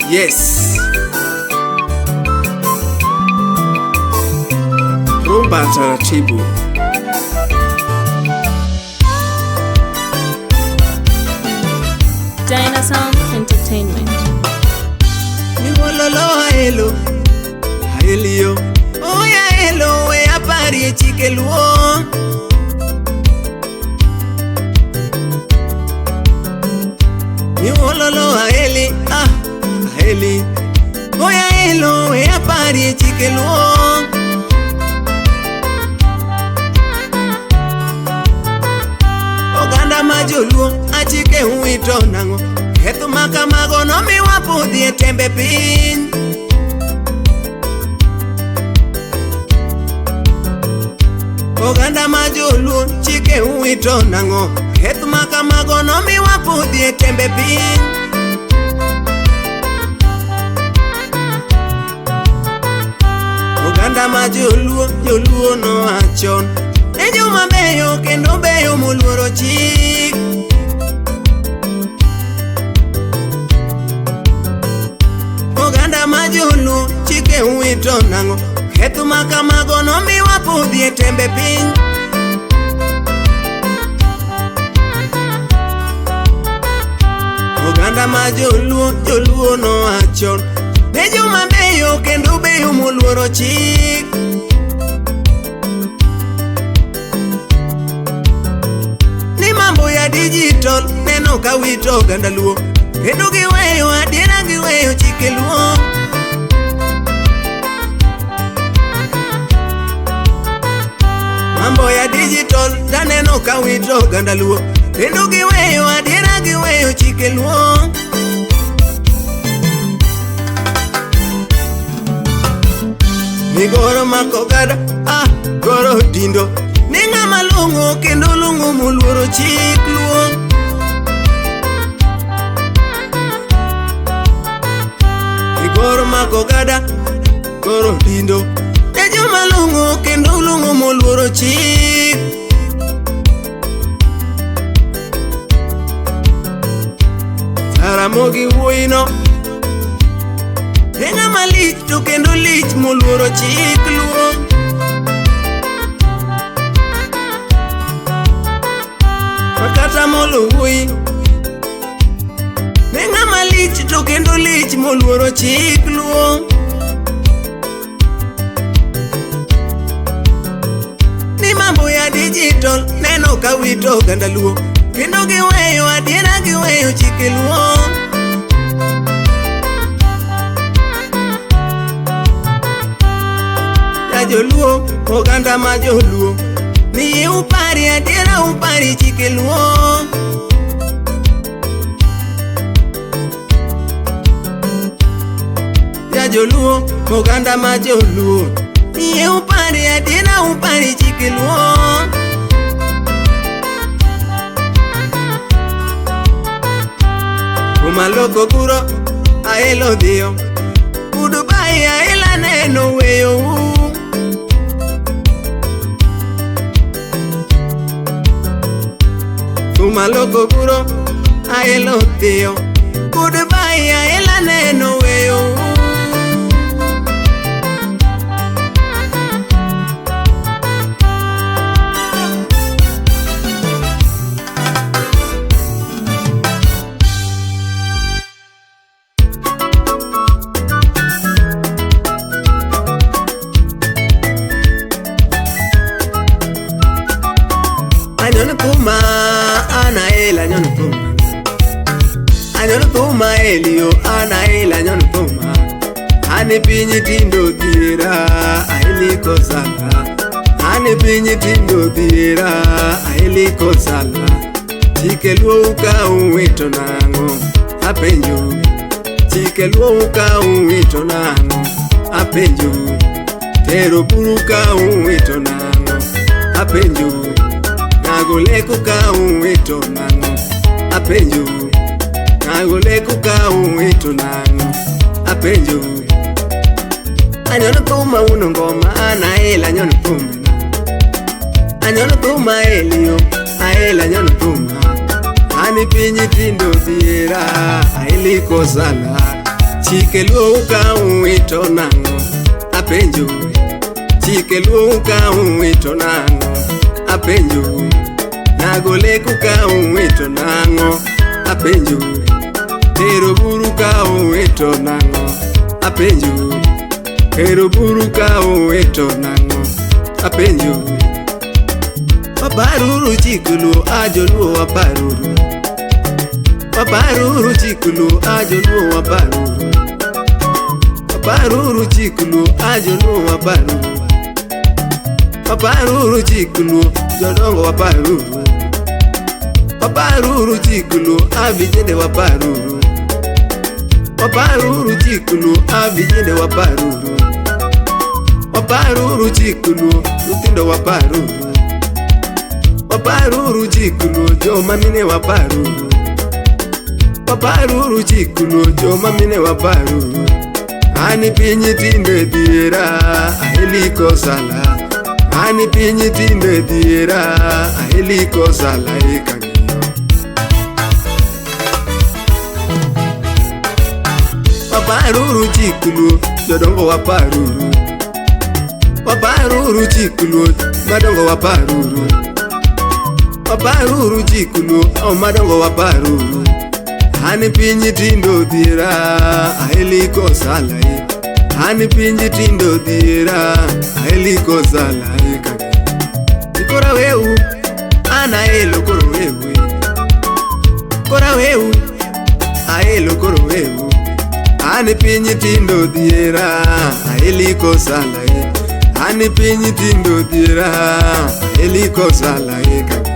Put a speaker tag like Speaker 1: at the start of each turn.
Speaker 1: Yes. Rumba taratibu.
Speaker 2: Dina Sound Entertainment.
Speaker 1: Niwololo Aelo, Aelio. Oh ya Aelo, we apari Chike luo. Niwololo Aeli, Aeli. Oh ya Aelo, we apari Chike luo. Oganda majoluo achike huito nango. Ketho makamago nomiwa podhi e tembe piny. Oganda majoluo chike huito nango. Ketho makamago nomiwa podhi e tembe piny. Oganda majoluo, joluo no achon. Ne joma beyo kendo beyo moluoro chik. Oganda majoluo chike huito nango. Ketho makamago nomiwa podhi e tembe piny. Oganda majoluo, joluo no achon. Ne joma beyo kendo beyo moluoro chik. Ni mambo ya digital neno kawito oganda luo. Kendo giweyo adiera giweyo chike luo. Mambo ya digital daneno kawito oganda luo. Kendo giweyo adiera giweyo chike luo. Nigoro makogada, goro dindo. Ninga malungo kendo lungo muluoro chik luo. Nigoro makogada, goro dindo. Nejo malungo kendo lungo muluoro chik. Saramogi wuino. Ninga malich to kendo lich muluoro chik luo. Makata molo wuyi. Ninga malich to kendo lich moluoro chik luo. Ni mambo ya digital neno kawito oganda luo. Kendo giweyo adiera giweyo chike luo. Ya joluo, oganda ma joluo. Ni upari adiera upari chike luo. Ya joluo, oganda ma joluo. Ni upari adiera upari chike luo. Kumaloko kuro, Aelo dio. Kudubai Aela neno weyo. Kumaloko kuro, Aelo dio. Kudubai Aela neno weyo. Anyon kuma Anaela nyon kuma. Anyon kuma Elio Anaela nyon kuma. Ane pinyi tindo tira Aeliko sala. Ane pinyi tindo tira Aeliko sala. Chike luo uka uwito nango apenjo. Chike luo uka uwito nango apenjo. Tero buruka uwito nango apenjo. Nagoleko ka uwito nango apenjo. Nagoleko ka uwito nango apenjo. Anyono kuma uno ngoma Anaela nyono kuma. Anyono kuma Elio Aela nyono kuma. Ani pinyi tindo tira Aeliko sala. Chike luo ka uwito nango apenjo. Chike luo ka uwito nango apenjo. Nagole ka uwito nango apenjo. Tero buru ka uwito nango apenjo. Tero buru ka uwito nango apenjo. Waparuru chikulu ajolu waparuru. Waparuru chikulu ajolu waparuru. Waparuru chikulu ajolu waparuru. Waparuru chikulu jodongo waparuru. Waparuru chikulu abijende waparuru. Waparuru chikulu abijende waparuru. Waparuru chikulu lutindo waparuru. Waparuru chikulu joma mine waparuru. Waparuru chikulu joma mine waparuru. Ani pinyi tinde diera aheliko sala. Ani pinyi tinde diera aheliko sala ikagio. Waparuru chikulu jodongo waparuru. Waparuru chikulu madongo waparuru. Waparuru chikulu madongo waparuru. Ani pinyi tindo diera aheliko sala. Ani pinyi tindo diera aheliko sala ikagio. Kora weu ana elo kora weu. Kora weu aelo kora weu. Ani pinyi tindo diera aheliko sala. Ani pinyi tindo diera aheliko sala ikagio.